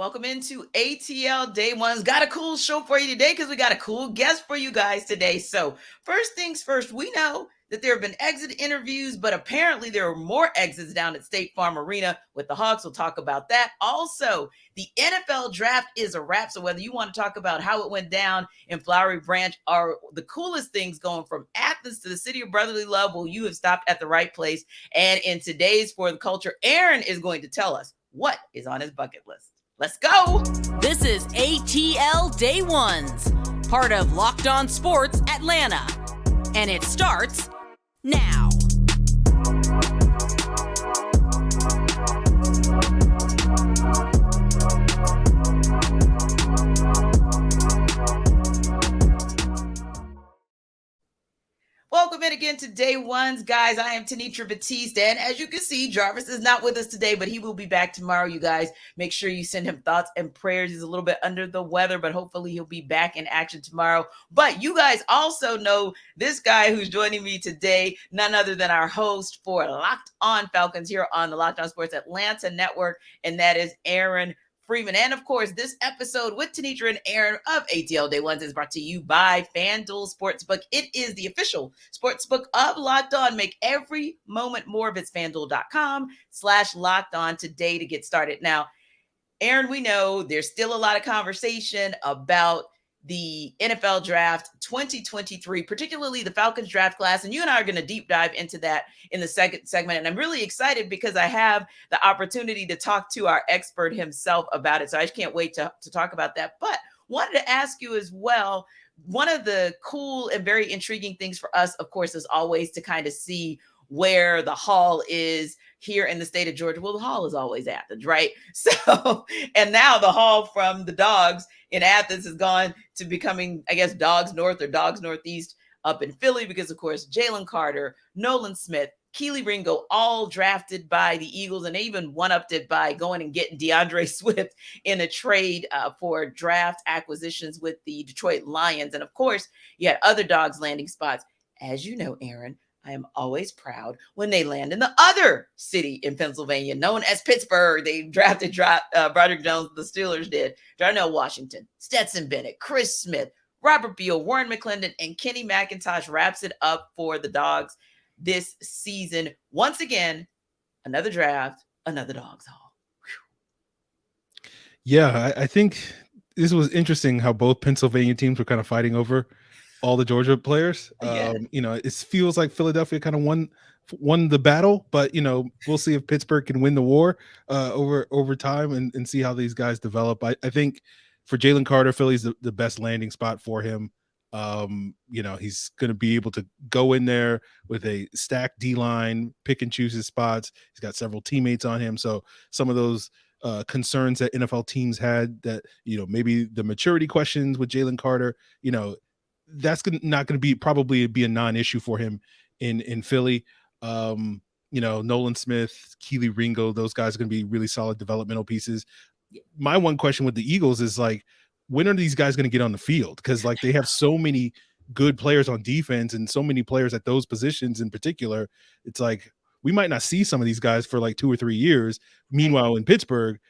Welcome into ATL Day Ones. Got a cool show for you today because we got a cool guest for you guys today. So, first things first, we know that there have been exit interviews, but apparently there are more exits down at State Farm Arena with the Hawks. We'll talk about that. Also, the NFL draft is a wrap. So, whether you want to talk about how it went down in Flowery Branch or the coolest things going from Athens to the city of brotherly love, well, you have stopped at the right place. And in today's For the Culture, Aaron is going to tell us what is on his bucket list. Let's go. This is ATL Day Ones, part of Locked On Sports Atlanta. And it starts now. Welcome in again to Day Ones, guys. I am Tenitra Batiste, and as you can see, Jarvis is not with us today, but he will be back tomorrow, you guys. Make sure you send him thoughts and prayers. He's a little bit under the weather, but hopefully he'll be back in action tomorrow. But you guys also know this guy who's joining me today, none other than our host for Locked On Falcons here on the Locked On Sports Atlanta Network, and that is Aaron Freeman. And of course, this episode with Tenitra and Aaron of ATL Day Ones is brought to you by FanDuel Sportsbook. It is the official sportsbook of Locked On. Make every moment more. It's FanDuel.com/Locked On today to get started. Now, Aaron, we know there's still a lot of conversation about the NFL draft 2023, particularly the Falcons draft class. And you and I are going to deep dive into that in the second segment. And I'm really excited because I have the opportunity to talk to our expert himself about it. So I just can't wait to talk about that. But wanted to ask you as well, one of the cool and very intriguing things for us, of course, is always to kind of see where the hall is here in the state of Georgia. Well, the hall is always Athens, right? So, and now the hall from the Dogs in Athens has gone to becoming, I guess, Dogs North or Dogs Northeast up in Philly because, of course, Jalen Carter, Nolan Smith, Keely Ringo, all drafted by the Eagles, and they even one-upped it by going and getting DeAndre Swift in a trade for draft acquisitions with the Detroit Lions. And, of course, you had other Dogs landing spots. As you know, Aaron, I am always proud when they land in the other city in Pennsylvania, known as Pittsburgh. They drafted Broderick Jones, the Steelers did, Darnell Washington, Stetson Bennett, Chris Smith, Robert Beal, Warren McClendon, and Kenny McIntosh wraps it up for the Dogs this season. Once again, another draft, another Dogs haul. Whew. Yeah, I think this was interesting how both Pennsylvania teams were kind of fighting over all the Georgia players. Yes. It feels like Philadelphia kind of won the battle, but we'll see if Pittsburgh can win the war over time and see how these guys develop. I think for Jalen Carter, Philly's the best landing spot for him. He's going to be able to go in there with a stacked D-line, pick and choose his spots. He's got several teammates on him. So some of those concerns that NFL teams had that, maybe the maturity questions with Jalen Carter, that's not going to probably be a non-issue for him in Philly. Nolan Smith, Keely Ringo, those guys are going to be really solid developmental pieces. My one question with the Eagles is when are these guys going to get on the field? Because they have so many good players on defense and so many players at those positions in particular. It's we might not see some of these guys for 2 or 3 years. Meanwhile, in Pittsburgh,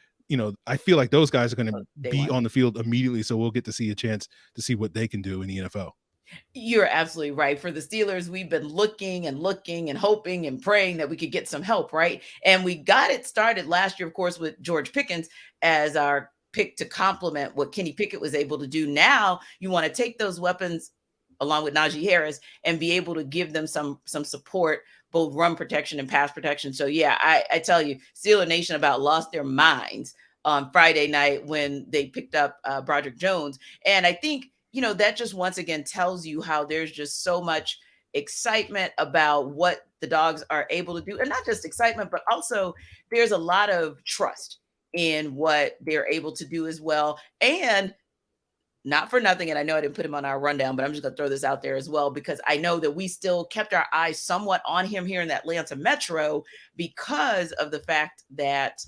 I feel like those guys are going to be on the field immediately. So we'll get to see a chance to see what they can do in the NFL. You're absolutely right. For the Steelers, we've been looking and hoping and praying that we could get some help, right? And we got it started last year, of course, with George Pickens as our pick to complement what Kenny Pickett was able to do. Now you want to take those weapons along with Najee Harris and be able to give them some support, both run protection and pass protection. So yeah, I tell you, Steeler Nation about lost their minds on Friday night when they picked up Broderick Jones. And I think, that just once again tells you how there's just so much excitement about what the Dogs are able to do. And not just excitement, but also there's a lot of trust in what they're able to do as well. And not for nothing, and I know I didn't put him on our rundown, but I'm just going to throw this out there as well, because I know that we still kept our eyes somewhat on him here in the Atlanta Metro because of the fact that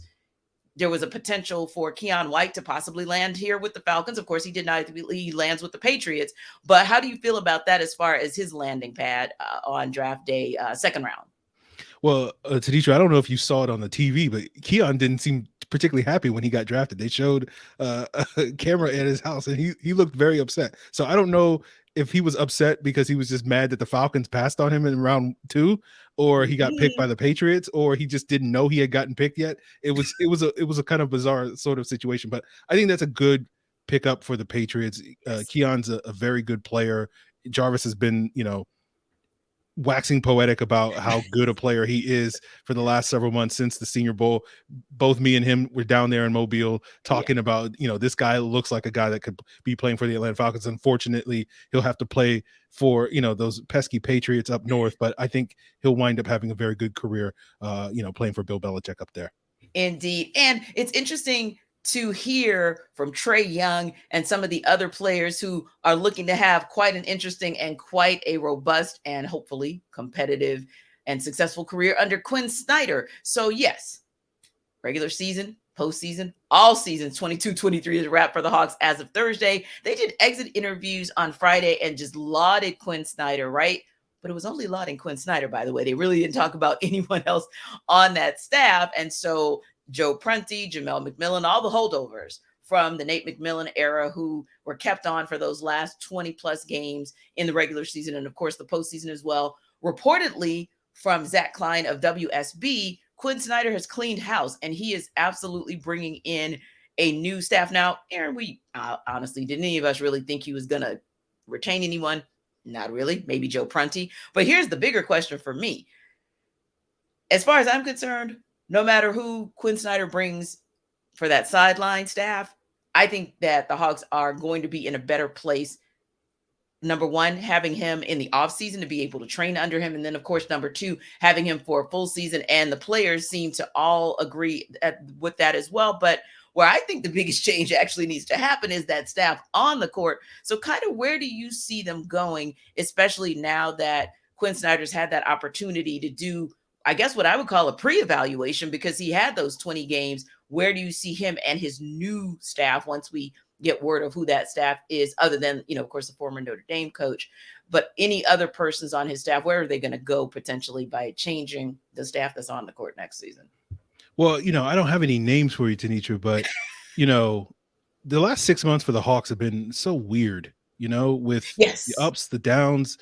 there was a potential for Keion White to possibly land here with the Falcons. Of course, he did not. He lands with the Patriots. But how do you feel about that as far as his landing pad on draft day, second round? Well, Tenitra, I don't know if you saw it on the TV, but Keion didn't seem particularly happy when he got drafted. They showed a camera at his house, and he looked very upset. So I don't know if he was upset because he was just mad that the Falcons passed on him in round 2, or he got picked by the Patriots, or he just didn't know he had gotten picked yet. It was a kind of bizarre sort of situation, but I think that's a good pickup for the Patriots. Keion's a very good player. Jarvis has been, waxing poetic about how good a player he is for the last several months since the Senior Bowl. Both me and him were down there in Mobile talking about, this guy looks like a guy that could be playing for the Atlanta Falcons. Unfortunately, he'll have to play for, those pesky Patriots up north, but I think he'll wind up having a very good career, playing for Bill Belichick up there. Indeed. And it's interesting to hear from Trae Young and some of the other players who are looking to have quite an interesting and quite a robust and hopefully competitive and successful career under Quin Snyder. So yes, regular season, postseason, all seasons 22-23 is a wrap for the Hawks as of Thursday. They did exit interviews on Friday and just lauded Quin Snyder, right? But it was only lauding Quin Snyder, by the way. They really didn't talk about anyone else on that staff. And so Joe Prunty, Jamel McMillan, all the holdovers from the Nate McMillan era who were kept on for those last 20 plus games in the regular season and of course the postseason as well. Reportedly from Zach Klein of WSB, Quin Snyder has cleaned house and he is absolutely bringing in a new staff. Now, Aaron, we honestly, didn't any of us really think he was going to retain anyone? Not really. Maybe Joe Prunty. But here's the bigger question for me. As far as I'm concerned, no matter who Quin Snyder brings for that sideline staff, I think that the Hawks are going to be in a better place. Number one, having him in the offseason to be able to train under him. And then, of course, number two, having him for a full season. And the players seem to all agree with that as well. But where I think the biggest change actually needs to happen is that staff on the court. So kind of where do you see them going, especially now that Quin Snyder's had that opportunity to do, I guess, what I would call a pre-evaluation because he had those 20 games. Where do you see him and his new staff once we get word of who that staff is, other than, of course, the former Notre Dame coach, but any other persons on his staff, where are they going to go potentially by changing the staff that's on the court next season? Well, I don't have any names for you, Tenitra, but, the last 6 months for the Hawks have been so weird, with the ups, the downs,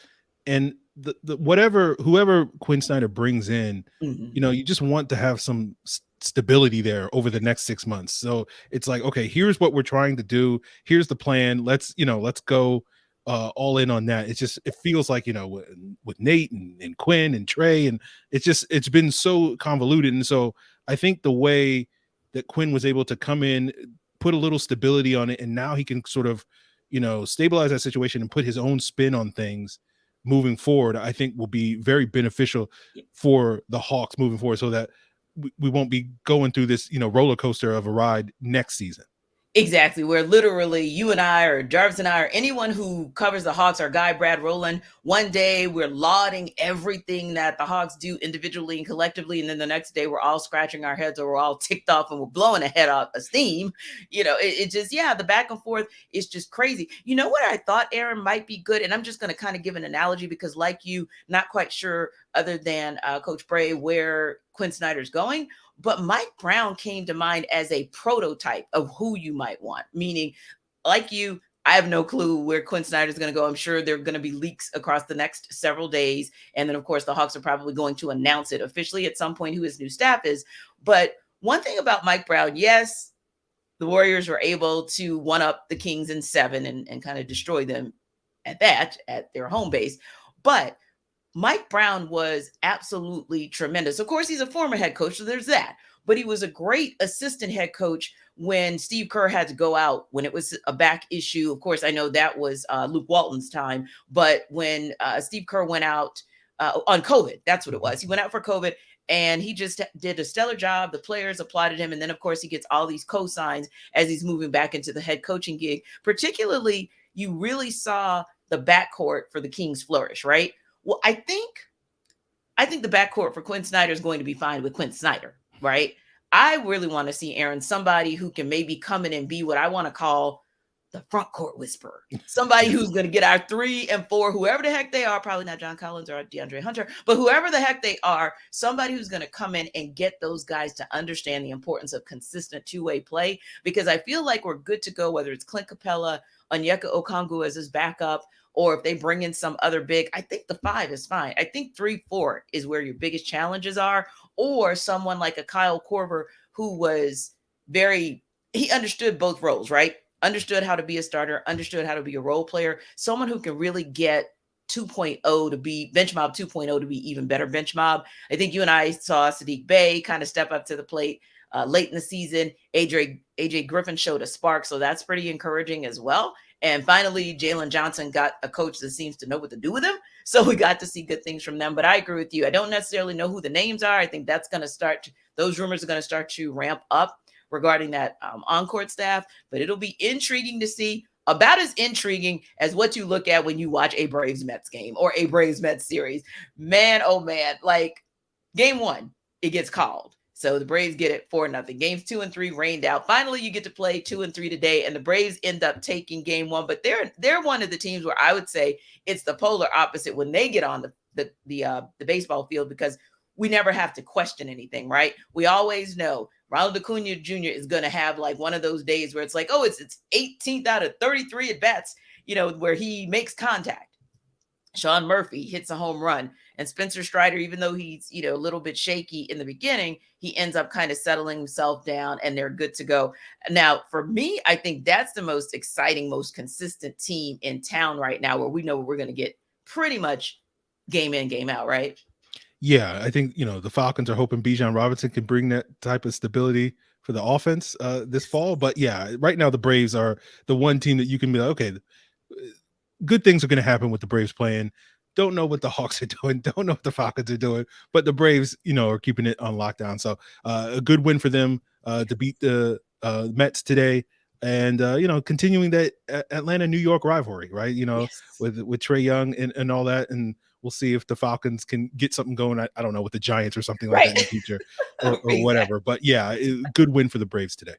and the whoever Quin Snyder brings in, you just want to have some stability there over the next 6 months. So it's like, okay, here's what we're trying to do. Here's the plan. Let's go all in on that. It feels like, with Nate and Quinn and Trey, and it's been so convoluted. And so I think the way that Quinn was able to come in, put a little stability on it, and now he can sort of, stabilize that situation and put his own spin on things moving forward, I think will be very beneficial for the Hawks moving forward, so that we won't be going through this, roller coaster of a ride next season. Exactly. Where literally you and I, or Jarvis and I, or anyone who covers the Hawks, our guy, Brad Rowland, one day we're lauding everything that the Hawks do individually and collectively. And then the next day we're all scratching our heads or we're all ticked off and we're blowing a head off of steam. It just, the back and forth is just crazy. You know what I thought, Aaron, might be good? And I'm just going to kind of give an analogy because like you, not quite sure other than Coach Bray where Quin Snyder's going. But Mike Brown came to mind as a prototype of who you might want, meaning like you, I have no clue where Quin Snyder is going to go. I'm sure there are going to be leaks across the next several days. And then, of course, the Hawks are probably going to announce it officially at some point who his new staff is. But one thing about Mike Brown, yes, the Warriors were able to one-up the Kings in 7 and kind of destroy them at their home base. But Mike Brown was absolutely tremendous. Of course, he's a former head coach, so there's that. But he was a great assistant head coach when Steve Kerr had to go out, when it was a back issue. Of course, I know that was Luke Walton's time. But when Steve Kerr went out on COVID, that's what it was. He went out for COVID, and he just did a stellar job. The players applauded him. And then, of course, he gets all these cosigns as he's moving back into the head coaching gig. Particularly, you really saw the backcourt for the Kings flourish, right? Well, I think the backcourt for Quin Snyder is going to be fine with Quin Snyder, right? I really want to see, Aaron, somebody who can maybe come in and be what I want to call the front court whisperer, somebody who's going to get our 3 and 4, whoever the heck they are, probably not John Collins or DeAndre Hunter, but whoever the heck they are, somebody who's going to come in and get those guys to understand the importance of consistent two-way play, because I feel like we're good to go, whether it's Clint Capella, Onyeka Okongwu as his backup, or if they bring in some other big. I think the 5 is fine. I think 3-4 is where your biggest challenges are, or someone like a Kyle Korver who was he understood both roles, right? Understood how to be a starter, understood how to be a role player, someone who can really get 2.0 to be bench mob 2.0 to be even better bench mob. I think you and I saw Sadiq Bey kind of step up to the plate late in the season. AJ Griffin showed a spark, so that's pretty encouraging as well. And finally, Jalen Johnson got a coach that seems to know what to do with him. So we got to see good things from them. But I agree with you. I don't necessarily know who the names are. I think that's going to those rumors are going to start to ramp up regarding that on-court staff, but it'll be intriguing to see, about as intriguing as what you look at when you watch a Braves-Mets game or a Braves-Mets series. Man, oh man, like game 1, it gets called. So the Braves get it 4-0. Games 2 and 3 rained out. Finally, you get to play 2 and 3 today, and the Braves end up taking game 1, but they're one of the teams where I would say it's the polar opposite when they get on the baseball field, because we never have to question anything, right? We always know Ronald Acuna Jr. is going to have like one of those days where it's like, oh, it's 18th out of 33 at bats, where he makes contact. Sean Murphy hits a home run, and Spencer Strider, even though he's, a little bit shaky in the beginning, he ends up kind of settling himself down and they're good to go. Now, for me, I think that's the most exciting, most consistent team in town right now, where we know we're going to get pretty much game in, game out, right? Yeah, I think, the Falcons are hoping Bijan Robinson can bring that type of stability for the offense this fall. But yeah, right now the Braves are the one team that you can be like, okay, good things are going to happen with the Braves playing. Don't know what the Hawks are doing. Don't know what the Falcons are doing. But the Braves, are keeping it on lockdown. So a good win for them to beat the Mets today. And, continuing that Atlanta-New York rivalry, right? Yes. with Trae Young and all that. And we'll see if the Falcons can get something going. I don't know, with the Giants or something like that in the future or Exactly. whatever. But yeah, good win for the Braves today.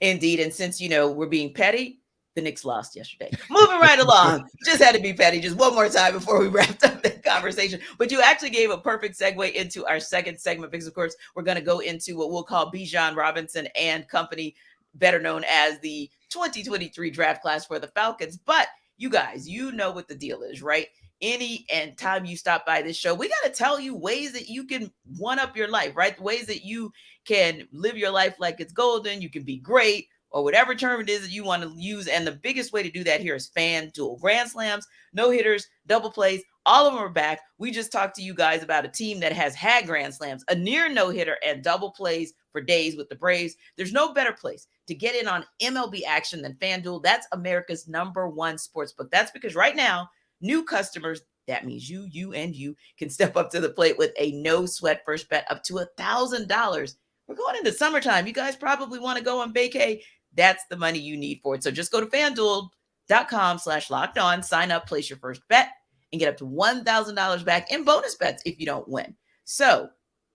Indeed. And since, we're being petty, the Knicks lost yesterday. Moving right along. Just had to be petty just one more time before we wrapped up the conversation. But you actually gave a perfect segue into our second segment, because, of course, we're going to go into what we'll call Bijan Robinson and company, better known as the 2023 draft class for the Falcons. But you guys, what the deal is, right? And time you stop by this show, we got to tell you ways that you can one up your life, right? Ways that you can live your life like it's golden. You can be great, or whatever term it is that you want to use. And the biggest way to do that here is FanDuel. Grand slams, no hitters, double plays, all of them are back. We just talked to you guys about a team that has had grand slams, a near no hitter, and double plays for days with the Braves. There's no better place to get in on MLB action than FanDuel. That's America's #1 sportsbook. That's because right now, new customers, that means you can step up to the plate with a no sweat first bet up to $1,000. We're going into summertime. You guys probably want to go on vacay. That's the money you need for it. So just go to FanDuel.com/locked-on, sign up, place your first bet, and get up to $1,000 back in bonus bets if you don't win. So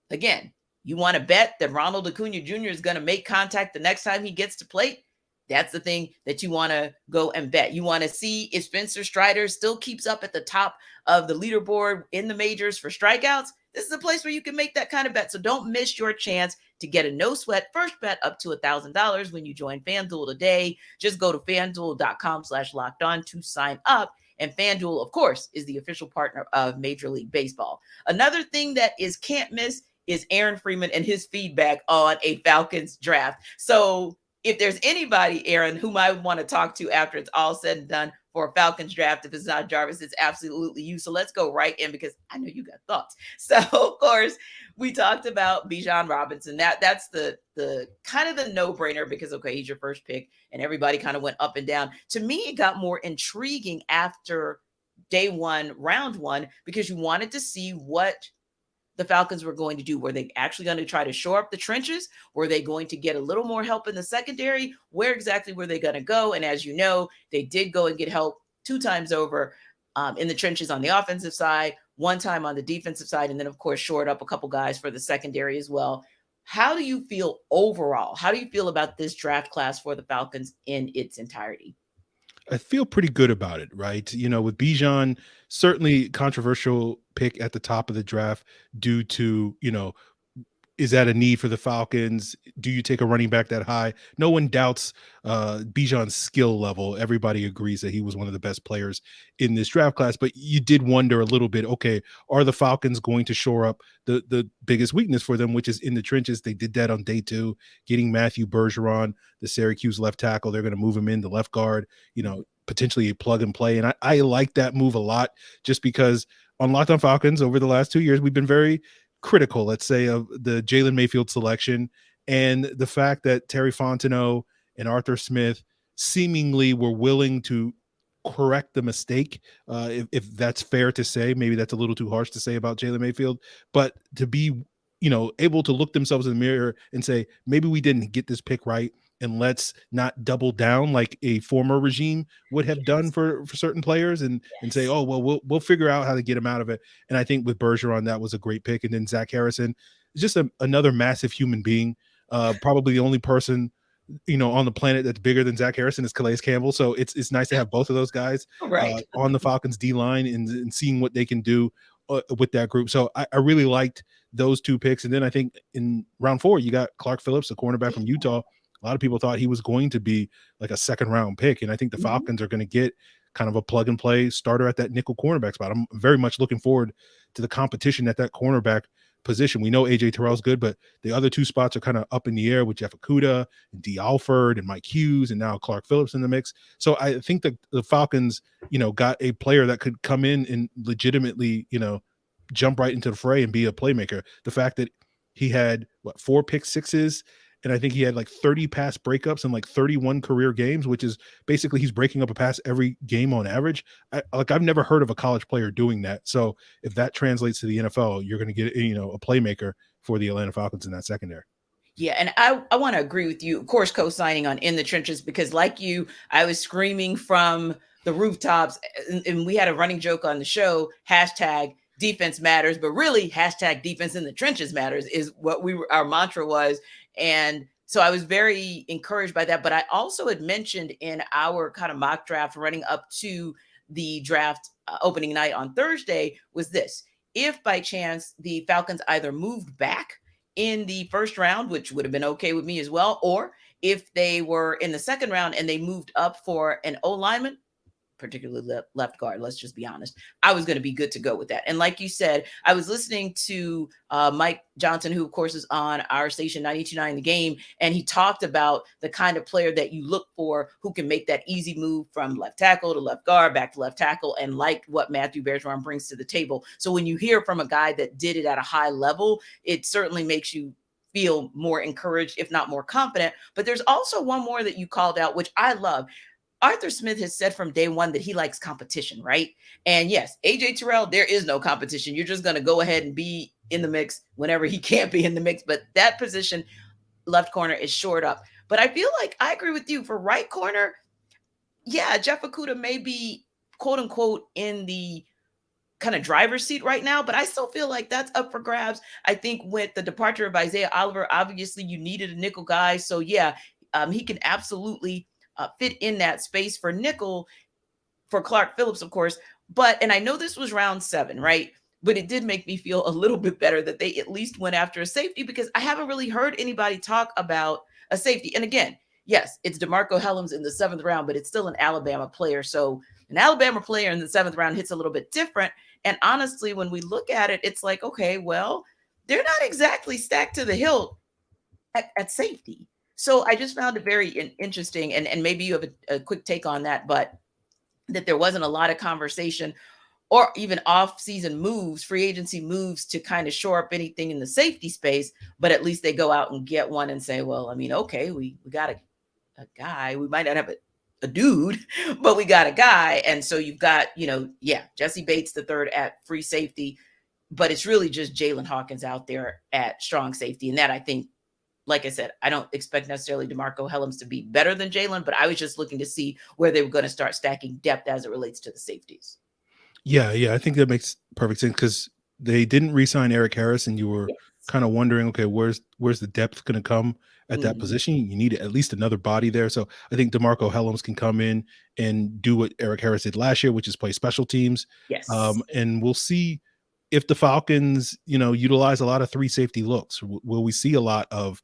again, you want to bet that Ronald Acuna Jr. is going to make contact the next time he gets to plate? That's the thing that you want to go and bet. You want to see if Spencer Strider still keeps up at the top of the leaderboard in the majors for strikeouts. This is a place where you can make that kind of bet. So don't miss your chance to get a no sweat first bet up to $1,000 when you join FanDuel today. Just go to FanDuel.com/locked-on to sign up. And FanDuel, of course, is the official partner of Major League Baseball. Another thing that is can't miss is Aaron Freeman and his feedback on a Falcons draft. So if there's anybody, Aaron, whom I want to talk to after it's all said and done for a Falcons draft, if it's not Jarvis, it's absolutely you. So let's go right in, because I know you got thoughts. So, of course, we talked about Bijan Robinson. That's the kind of the no-brainer, because, okay, he's your first pick, and everybody kind of went up and down. To me, it got more intriguing after day 1, round 1, because you wanted to see what the Falcons were going to do. Were they actually going to try to shore up the trenches? Were they going to get a little more help in the secondary? Where exactly were they going to go? And as you know, they did go and get help 2 times over in the trenches on the offensive side, 1 time on the defensive side, and then, of course, shored up a couple guys for the secondary as well. How do you feel overall? How do you feel about this draft class for the Falcons in its entirety? I feel pretty good about it, right? With Bijan, certainly controversial pick at the top of the draft due to, is that a need for the Falcons? Do you take a running back that high? No one doubts Bijan's skill level. Everybody agrees that he was one of the best players in this draft class. But you did wonder a little bit, okay, are the Falcons going to shore up the biggest weakness for them, which is in the trenches? They did that on day 2, getting Matthew Bergeron, the Syracuse left tackle. They're going to move him in the left guard, potentially a plug and play. And I like that move a lot, just because on Locked on Falcons over the last 2 years, we've been very critical, let's say, of the Jalen Mayfield selection, and the fact that Terry Fontenot and Arthur Smith seemingly were willing to correct the mistake. If that's fair to say, maybe that's a little too harsh to say about Jalen Mayfield, but to be, able to look themselves in the mirror and say, maybe we didn't get this pick right, and let's not double down like a former regime would have done for certain players, and say, oh, well, we'll figure out how to get him out of it. And I think with Bergeron, that was a great pick. And then Zach Harrison is just another massive human being. Probably the only person, on the planet that's bigger than Zach Harrison is Calais Campbell. So it's nice to have both of those guys on the Falcons D line and seeing what they can do with that group. So I really liked those 2 picks. And then I think in round 4, you got Clark Phillips, a cornerback from Utah. A lot of people thought he was going to be like a 2nd-round pick. And I think the Falcons are going to get kind of a plug-and-play starter at that nickel cornerback spot. I'm very much looking forward to the competition at that cornerback position. We know A.J. Terrell's good, but the other 2 spots are kind of up in the air with Jeff Okudah and D. Alford and Mike Hughes and now Clark Phillips in the mix. So I think that the Falcons, got a player that could come in and legitimately, jump right into the fray and be a playmaker. The fact that he had 4 pick sixes, and I think he had like 30 pass breakups in like 31 career games, which is basically he's breaking up a pass every game on average. I've never heard of a college player doing that. So if that translates to the NFL, you're going to get, a playmaker for the Atlanta Falcons in that secondary. Yeah, and I want to agree with you, of course, co-signing on in the trenches, because like you, I was screaming from the rooftops, and we had a running joke on the show, hashtag defense matters, but really hashtag defense in the trenches matters is what our mantra was. And so I was very encouraged by that. But I also had mentioned in our kind of mock draft running up to the draft opening night on Thursday was this: if by chance the Falcons either moved back in the 1st round, which would have been okay with me as well, or if they were in the 2nd round and they moved up for an O lineman, particularly left guard, let's just be honest, I was going to be good to go with that. And like you said, I was listening to Mike Johnson, who of course is on our station 92.9 The Game, and he talked about the kind of player that you look for who can make that easy move from left tackle to left guard, back to left tackle, and liked what Matthew Bergeron brings to the table. So when you hear from a guy that did it at a high level, it certainly makes you feel more encouraged, if not more confident. But there's also one more that you called out, which I love. Arthur Smith has said from day 1 that he likes competition, right? And yes, A.J. Terrell, there is no competition. You're just going to go ahead and be in the mix whenever he can't be in the mix. But that position, left corner, is shored up. But I feel like I agree with you. For right corner, yeah, Jeff Okudah may be, quote unquote, in the kind of driver's seat right now, but I still feel like that's up for grabs. I think with the departure of Isaiah Oliver, obviously you needed a nickel guy. So yeah, he can absolutely fit in that space for nickel for Clark Phillips, of course. And I know this was round 7, right? But it did make me feel a little bit better that they at least went after a safety, because I haven't really heard anybody talk about a safety. And again, yes, it's DeMarcco Hellams in the 7th round, but it's still an Alabama player. So an Alabama player in the 7th round hits a little bit different. And honestly, when we look at it, it's like, okay, well, they're not exactly stacked to the hilt at safety. So I just found it very interesting, and maybe you have a quick take on that, but that there wasn't a lot of conversation or even off-season moves, free agency moves to kind of shore up anything in the safety space, but at least they go out and get one and say, well, I mean, okay, we got a guy. We might not have a dude, but we got a guy. And so you've got, Jesse Bates the third at free safety, but it's really just Jalen Hawkins out there at strong safety. And that, I think, like I said, I don't expect necessarily DeMarcco Hellams to be better than Jalen, but I was just looking to see where they were going to start stacking depth as it relates to the safeties. Yeah, I think that makes perfect sense, because they didn't re-sign Eric Harris, and you were kind of wondering, okay, where's the depth going to come at that position? You need at least another body there. So I think DeMarcco Hellams can come in and do what Eric Harris did last year, which is play special teams. Yes. And we'll see if the Falcons, utilize a lot of 3 safety looks. Will we see a lot of,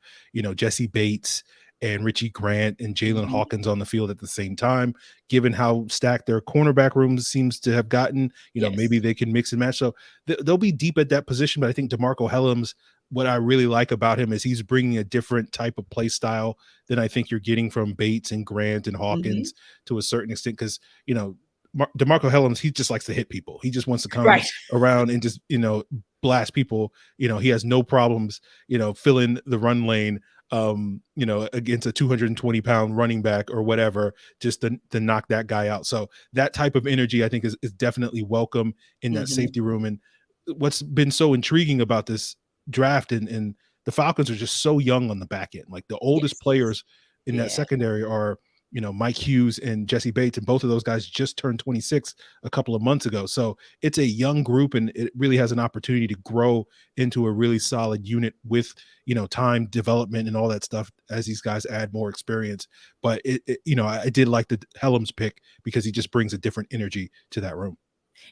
Jesse Bates and Richie Grant and Jalen Hawkins on the field at the same time, given how stacked their cornerback room seems to have gotten, maybe they can mix and match. So they'll be deep at that position. But I think DeMarcco Hellams, what I really like about him is he's bringing a different type of play style than I think you're getting from Bates and Grant and Hawkins to a certain extent. Cause DeMarcco Hellams, he just likes to hit people. He just wants to come around and just, blast people. He has no problems, filling the run lane, against a 220-pound running back or whatever, just to knock that guy out. So that type of energy, I think, is definitely welcome in that safety room. And what's been so intriguing about this draft, and the Falcons are just so young on the back end. Like the oldest players in that secondary are, Mike Hughes and Jesse Bates, and both of those guys just turned 26 a couple of months ago. So it's a young group, and it really has an opportunity to grow into a really solid unit with, time development and all that stuff as these guys add more experience. But I did like the Hellams pick because he just brings a different energy to that room.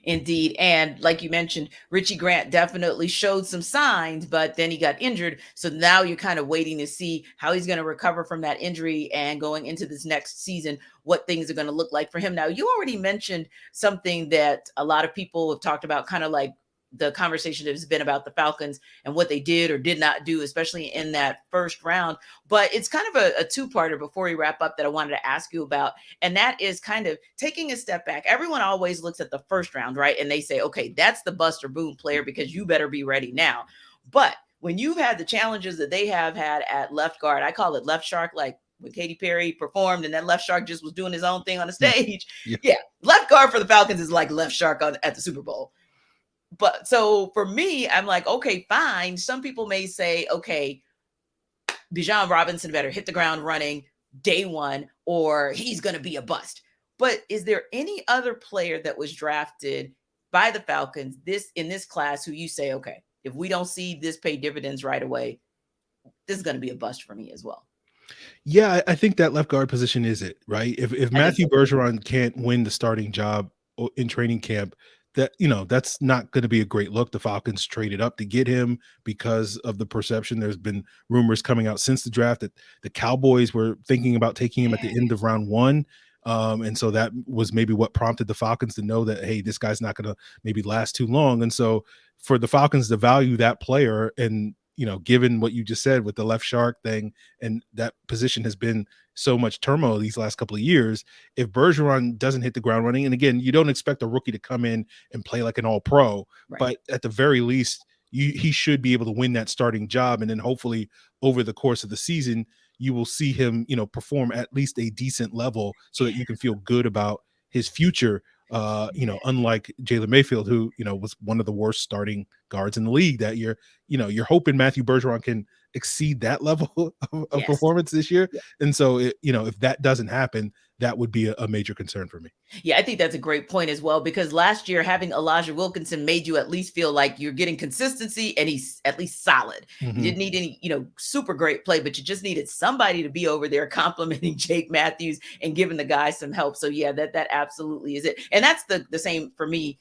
Indeed. And like you mentioned, Richie Grant definitely showed some signs, but then he got injured. So now you're kind of waiting to see how he's going to recover from that injury and going into this next season, what things are going to look like for him. Now, you already mentioned something that a lot of people have talked about, kind of like the conversation has been about the Falcons and what they did or did not do, especially in that first round. But it's kind of a two-parter before we wrap up that I wanted to ask you about. And that is kind of taking a step back. Everyone always looks at the first round, right? And they say, okay, that's the bust or boom player because you better be ready now. But when you've had the challenges that they have had at left guard, I call it left shark, like when Katy Perry performed and then left shark just was doing his own thing on the stage. Yeah. Left guard for the Falcons is like left shark at the Super Bowl. But so for me, I'm like, okay, fine. Some people may say, okay, Bijan Robinson better hit the ground running day one, or he's going to be a bust. But is there any other player that was drafted by the Falcons in this class who you say, okay, if we don't see this pay dividends right away, this is going to be a bust for me as well? Yeah, I think that left guard position is it, right? If Matthew Bergeron can't win the starting job in training camp, that's not going to be a great look. The Falcons traded up to get him because of the perception. There's been rumors coming out since the draft that the Cowboys were thinking about taking him at the end of round 1. And so that was maybe what prompted the Falcons to know that, hey, this guy's not going to maybe last too long. And so for the Falcons to value that player, and given what you just said with the left shark thing, and that position has been so much turmoil these last couple of years, if Bergeron doesn't hit the ground running, and again, you don't expect a rookie to come in and play like an all-pro, but at the very least, he should be able to win that starting job. And then hopefully over the course of the season, you will see him, perform at least a decent level so that you can feel good about his future. Unlike Jalen Mayfield, who, was one of the worst starting guards in the league that year, you're hoping Matthew Bergeron can exceed that level of performance this year. And so, if that doesn't happen, that would be a major concern for me. Yeah, I think that's a great point as well, because last year having Elijah Wilkinson made you at least feel like you're getting consistency and he's at least solid. You didn't need any, super great play, but you just needed somebody to be over there complimenting Jake Matthews and giving the guys some help. So yeah, that absolutely is it. And that's the same for me,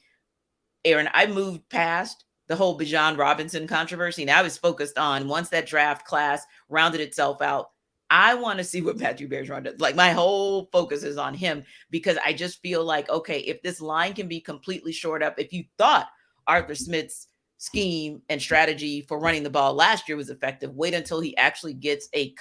Aaron. I moved past the whole Bijan Robinson controversy. And I was focused on, once that draft class rounded itself out, I want to see what Matthew Bergeron does. Like, my whole focus is on him, because I just feel like, okay, if this line can be completely shored up, if you thought Arthur Smith's scheme and strategy for running the ball last year was effective, wait until he actually gets a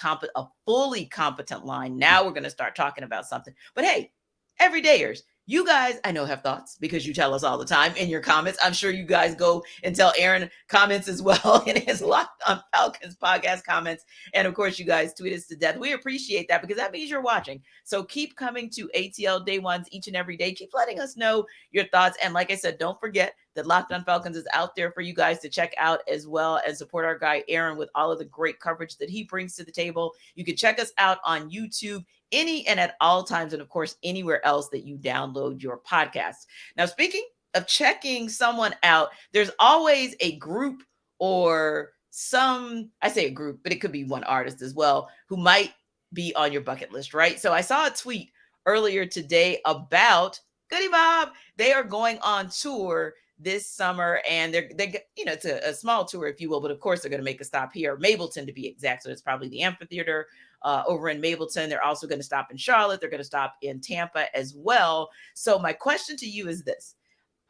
fully competent line. Now we're going to start talking about something. But hey, everydayers, you guys, I know, have thoughts because you tell us all the time in your comments. I'm sure you guys go and tell Aaron comments as well in his Locked on Falcons podcast comments. And of course, you guys tweet us to death. We appreciate that, because that means you're watching. So keep coming to ATL Day Ones each and every day. Keep letting us know your thoughts. And like I said, don't forget that Locked on Falcons is out there for you guys to check out, as well as support our guy Aaron with all of the great coverage that he brings to the table. You can check us out on YouTube any and at all times, and of course, anywhere else that you download your podcasts. Now, speaking of checking someone out, there's always a group or I say a group, but it could be one artist as well, who might be on your bucket list, right? So I saw a tweet earlier today about Goody Mob. They are going on tour this summer, and they're it's a small tour, if you will, but of course they're going to make a stop here, Mableton to be exact. So it's probably the amphitheater over in Mableton. They're also going to stop in Charlotte. They're going to stop in Tampa as well. So my question to you is this.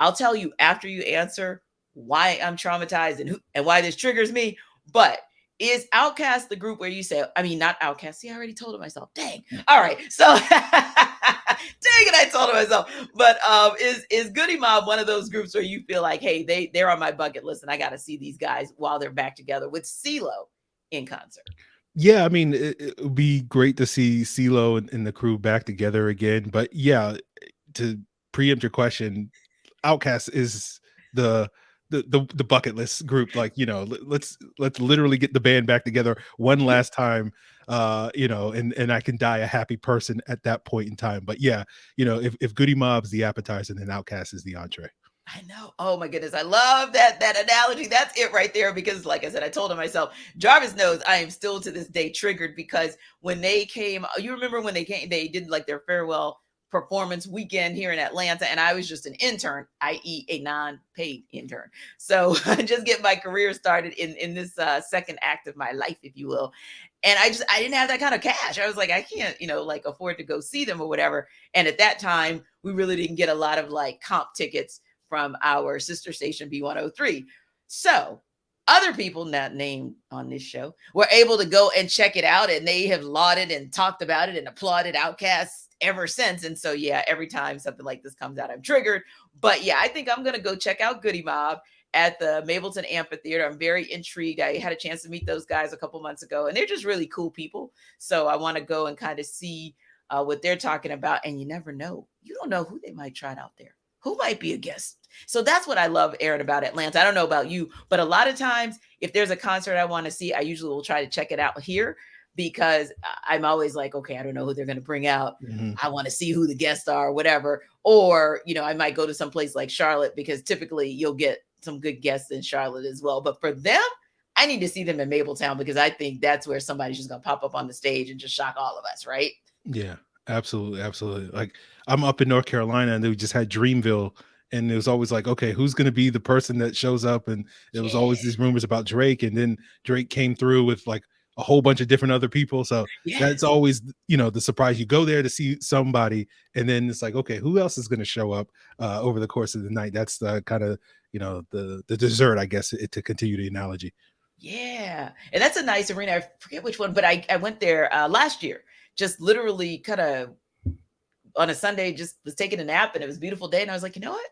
I'll tell you after you answer why I'm traumatized and why this triggers me. But is Outkast the group where you say, I mean, not Outkast. See, I already told it myself. Dang. All right. So dang it, I told it myself. But is Goody Mob one of those groups where you feel like, hey, they're on my bucket list and I got to see these guys while they're back together with CeeLo in concert? Yeah, I mean, it would be great to see CeeLo and the crew back together again. But yeah, to preempt your question, Outkast is the bucket list group. Like, let's literally get the band back together one last time, and I can die a happy person at that point in time. But yeah, if Goody Mob's the appetizer, then Outkast is the entree. I know. Oh my goodness. I love that analogy. That's it right there. Because like I said, I told him myself, Jarvis knows I am still to this day triggered because when they came, you remember when they came, they did like their farewell performance weekend here in Atlanta, and I was just an intern, i.e. a non-paid intern. So just get my career started in this second act of my life, if you will. And I didn't have that kind of cash. I was like, I can't, afford to go see them or whatever. And at that time, we really didn't get a lot of like comp tickets from our sister station B103. So other people not named on this show were able to go and check it out, and they have lauded and talked about it and applauded Outkast ever since. And so, yeah, every time something like this comes out, I'm triggered. But yeah, I think I'm going to go check out Goody Mob at the Mableton Amphitheater. I'm very intrigued. I had a chance to meet those guys a couple months ago, and they're just really cool people. So I want to go and kind of see what they're talking about. And you never know. You don't know who they might try out there. Who might be a guest? So that's what I love, Aaron, about Atlanta. I don't know about you, but a lot of times if there's a concert I want to see, I usually will try to check it out here because I'm always like, okay, I don't know who they're going to bring out. Mm-hmm. I want to see who the guests are or whatever. Or, I might go to some place like Charlotte because typically you'll get some good guests in Charlotte as well. But for them, I need to see them in Mabletown because I think that's where somebody's just going to pop up on the stage and just shock all of us, right? Yeah, absolutely. Absolutely. Like I'm up in North Carolina and they just had Dreamville. And it was always like, okay, who's going to be the person that shows up? And there was always these rumors about Drake. And then Drake came through with like a whole bunch of different other people. So that's always, the surprise. You go there to see somebody. And then it's like, okay, who else is going to show up over the course of the night? That's the kind of, the dessert, I guess, to continue the analogy. Yeah. And that's a nice arena. I forget which one, but I went there last year, just literally kind of on a Sunday, just was taking a nap and it was a beautiful day. And I was like, you know what?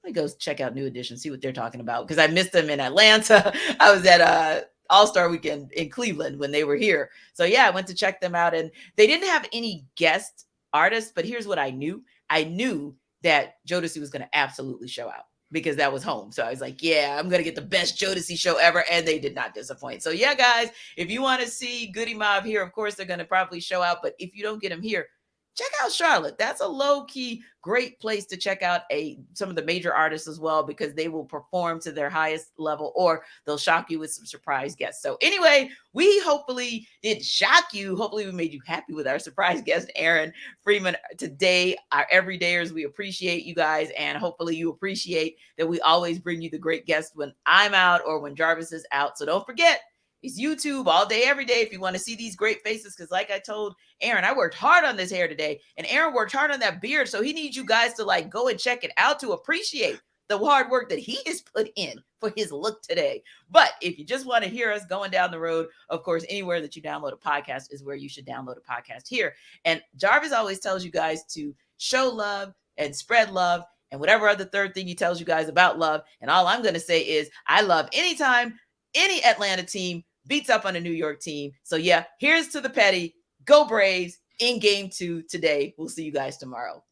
Let me go check out New Edition, see what they're talking about. Because I missed them in Atlanta. I was at All-Star Weekend in Cleveland when they were here. So yeah, I went to check them out. And they didn't have any guest artists, but here's what I knew. I knew that Jodeci was going to absolutely show out because that was home. So I was like, yeah, I'm going to get the best Jodeci show ever. And they did not disappoint. So yeah, guys, if you want to see Goody Mob here, of course, they're going to probably show out. But if you don't get them here, check out Charlotte. That's a low-key great place to check out some of the major artists as well because they will perform to their highest level or they'll shock you with some surprise guests. So anyway, we hopefully did shock you. Hopefully we made you happy with our surprise guest, Aaron Freeman, today. Our everydayers, we appreciate you guys, and hopefully you appreciate that we always bring you the great guests when I'm out or when Jarvis is out. So don't forget, it's YouTube all day, every day if you want to see these great faces. Because like I told Aaron, I worked hard on this hair today. And Aaron worked hard on that beard. So he needs you guys to like go and check it out to appreciate the hard work that he has put in for his look today. But if you just want to hear us going down the road, of course, anywhere that you download a podcast is where you should download a podcast here. And Jarvis always tells you guys to show love and spread love and whatever other third thing he tells you guys about love. And all I'm going to say is I love anytime any Atlanta team beats up on a New York team. So yeah, here's to the petty. Go Braves in game 2 today. We'll see you guys tomorrow.